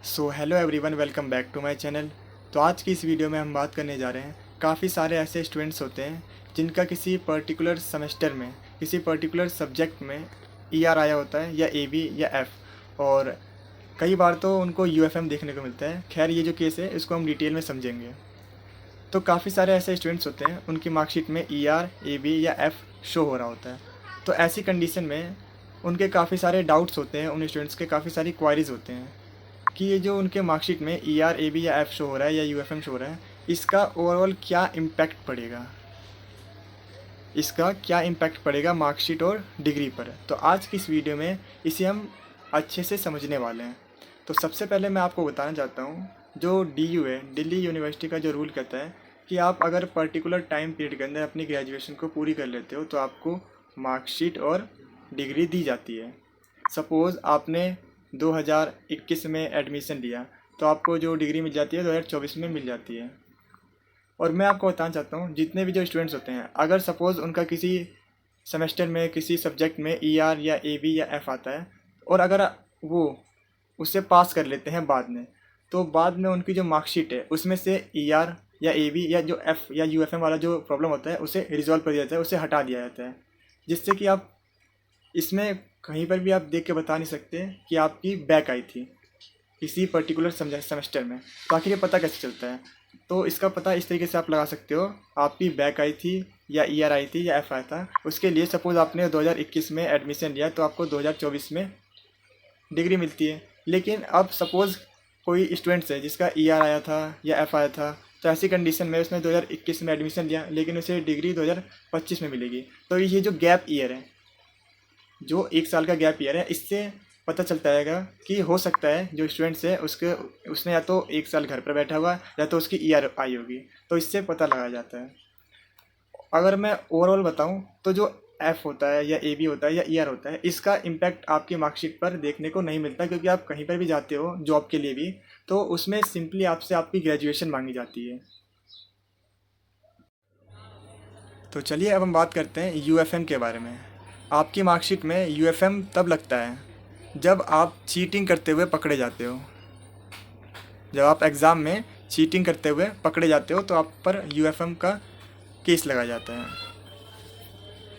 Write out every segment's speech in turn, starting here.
So hello everyone, welcome back to my channel. तो आज की इस वीडियो में हम बात करने जा रहे हैं, काफ़ी सारे ऐसे स्टूडेंट्स होते हैं जिनका किसी पर्टिकुलर सेमेस्टर में किसी पर्टिकुलर सब्जेक्ट में ईआर आया होता है, या एबी या एफ़, और कई बार तो उनको यूएफएम देखने को मिलता है। खैर, ये जो केस है इसको हम डिटेल में समझेंगे। तो काफ़ी सारे ऐसे स्टूडेंट्स होते हैं उनकी मार्कशीट में ईआर, एबी या एफ़ शो हो रहा होता है। तो ऐसी कंडीशन में उनके काफ़ी सारे डाउट्स होते हैं, उन स्टूडेंट्स के काफ़ी सारी क्वारीज होते हैं कि ये जो उनके मार्कशीट में ईआर, एबी या एफ शो हो रहा है या यूएफएम शो हो रहा है, इसका ओवरऑल क्या इम्पैक्ट पड़ेगा, इसका क्या इम्पैक्ट पड़ेगा मार्कशीट और डिग्री पर। तो आज की इस वीडियो में इसे हम अच्छे से समझने वाले हैं। तो सबसे पहले मैं आपको बताना चाहता हूँ, जो डीयू है, दिल्ली यूनिवर्सिटी का जो रूल कहता है कि आप अगर पर्टिकुलर टाइम पीरियड के अंदर अपनी ग्रेजुएशन को पूरी कर लेते हो तो आपको मार्कशीट और डिग्री दी जाती है। सपोज़ आपने 2021 में एडमिशन लिया तो आपको जो डिग्री मिल जाती है 2024 में मिल जाती है। और मैं आपको बताना चाहता हूँ, जितने भी जो स्टूडेंट्स होते हैं, अगर सपोज़ उनका किसी सेमेस्टर में किसी सब्जेक्ट में ईआर या एबी या एफ आता है और अगर वो उससे पास कर लेते हैं बाद में, तो बाद में उनकी जो मार्कशीट है उसमें से ईआर या एबी या जो एफ या यूएफएम वाला जो प्रॉब्लम होता है उसे रिजॉल्व कर दिया जाता है, उसे हटा दिया जाता है, जिससे कि आप इसमें कहीं पर भी आप देख के बता नहीं सकते कि आपकी बैक आई थी किसी पर्टिकुलर सेमेस्टर में। तो आखिर ये पता कैसे चलता है? तो इसका पता इस तरीके से आप लगा सकते हो, आपकी बैक आई थी या ईआर आई थी या एफ आया था। उसके लिए सपोज़ आपने 2021 में एडमिशन लिया तो आपको 2024 में डिग्री मिलती है। लेकिन अब सपोज़ कोई स्टूडेंट्स है जिसका ईआर आया था या एफ आया था, तो ऐसी कंडीशन में उसने 2021 में एडमिशन लिया लेकिन उसे डिग्री 2025 में मिलेगी। तो ये जो गैप ईयर है, जो 1 साल का गैप ईयर है, इससे पता चलता है कि हो सकता है जो स्टूडेंट्स है उसने या तो 1 साल घर पर बैठा हुआ या तो उसकी ईआर आई होगी। तो इससे पता लगाया जाता है। अगर मैं ओवरऑल बताऊं तो जो एफ होता है या ए बी होता है या ईआर होता है, इसका इम्पैक्ट आपकी मार्कशीट पर देखने को नहीं मिलता, क्योंकि आप कहीं पर भी जाते हो जॉब के लिए भी तो उसमें सिंपली आपसे आपकी ग्रेजुएशन मांगी जाती है। तो चलिए अब हम बात करते हैं यूएफएम के बारे में। आपकी मार्कशीट में यूएफएम तब लगता है जब आप चीटिंग करते हुए पकड़े जाते हो। जब आप एग्ज़ाम में चीटिंग करते हुए पकड़े जाते हो तो आप पर यूएफएम का केस लगाया जाता है।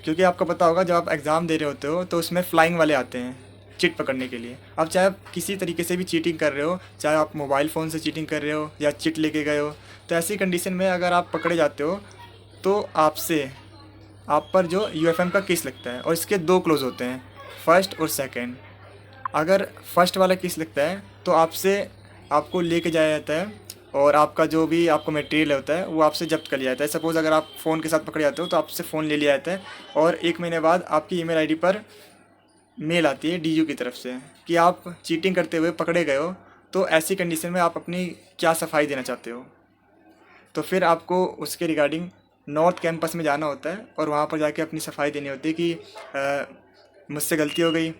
क्योंकि आपको पता होगा, जब आप एग्ज़ाम दे रहे होते हो तो उसमें फ्लाइंग वाले आते हैं चिट पकड़ने के लिए। अब चाहे आप किसी तरीके से भी चीटिंग कर रहे हो, चाहे आप मोबाइल फ़ोन से चीटिंग कर रहे हो या चिट लेके गए हो, तो ऐसी कंडीशन में अगर आप पकड़े जाते हो तो आप पर जो यूएफएम का केस लगता है। और इसके दो क्लोज होते हैं, फर्स्ट और सेकंड। अगर फर्स्ट वाला केस लगता है तो आपको लेके जाया जाता है और आपका जो भी आपको मटेरियल होता है वो आपसे जब्त कर लिया जाता है। सपोज़ अगर आप फ़ोन के साथ पकड़े जाते हो तो आपसे फ़ोन ले लिया जाता है और 1 महीने बाद आपकी ईमेल आईडी पर मेल आती है डीयू की तरफ से कि आप चीटिंग करते हुए पकड़े गए हो। तो ऐसी कंडीशन में आप अपनी क्या सफाई देना चाहते हो? तो फिर आपको उसके रिगार्डिंग नॉर्थ कैंपस में जाना होता है और वहाँ पर जाके अपनी सफाई देनी होती है कि मुझसे गलती हो गई,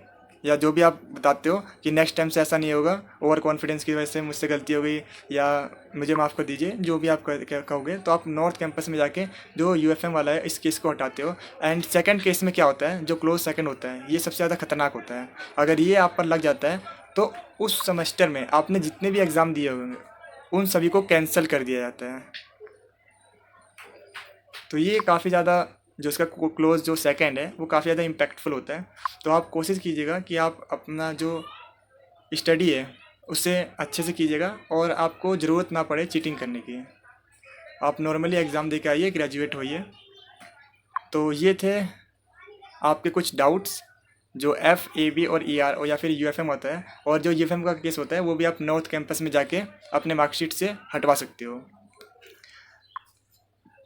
या जो भी आप बताते हो कि नेक्स्ट टाइम से ऐसा नहीं होगा, ओवर कॉन्फिडेंस की वजह से मुझसे गलती हो गई, या मुझे माफ़ कर दीजिए, जो भी आप कहोगे, तो आप नॉर्थ कैंपस में जाके जो यूएफएम वाला है इस केस को हटाते हो। एंड सेकंड केस में क्या होता है, जो क्लोज सेकंड होता है, ये सबसे ज़्यादा खतरनाक होता है। अगर ये आप पर लग जाता है तो उस सेमेस्टर में आपने जितने भी एग्ज़ाम दिए होंगे उन सभी को कैंसिल कर दिया जाता है। तो ये काफ़ी ज़्यादा, जो इसका क्लोज जो सेकंड है वो काफ़ी ज़्यादा इम्पैक्टफुल होता है। तो आप कोशिश कीजिएगा कि आप अपना जो स्टडी है उसे अच्छे से कीजिएगा और आपको ज़रूरत ना पड़े चीटिंग करने की। आप नॉर्मली एग्ज़ाम दे के आइए, ग्रेजुएट होइए। तो ये थे आपके कुछ डाउट्स, जो एफ़, ए बी और ई आर और या फिर यू एफ एम होता है, और जो यू एफ एम का केस होता है वो भी आप नॉर्थ कैंपस में जाके अपने मार्कशीट से हटवा सकते हो।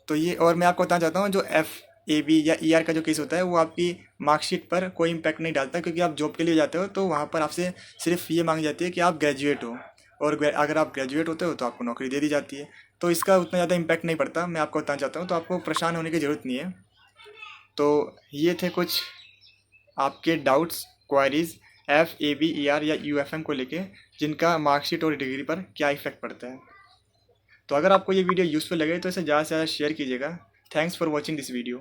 तो ये, और मैं आपको बताना चाहता हूँ, जो एफ़, ए बी या ई आर का जो केस होता है वो आपकी मार्कशीट पर कोई इम्पैक्ट नहीं डालता, क्योंकि आप जॉब के लिए जाते हो तो वहाँ पर आपसे सिर्फ ये मांगी जाती है कि आप ग्रेजुएट हो, और अगर आप ग्रेजुएट होते हो तो आपको नौकरी दे दी जाती है। तो इसका उतना ज़्यादा इम्पैक्ट नहीं पड़ता, मैं आपको बताना चाहता हूँ। तो आपको परेशान होने की ज़रूरत नहीं है। तो ये थे कुछ आपके doubts, queries F, A B, E R या यू एफ एम को लेके, जिनका मार्कशीट और डिग्री पर क्या इफेक्ट पड़ता है। तो अगर आपको ये वीडियो यूज़फुल लगे तो इसे ज़्यादा से ज़्यादा शेयर कीजिएगा। Thanks for watching this video.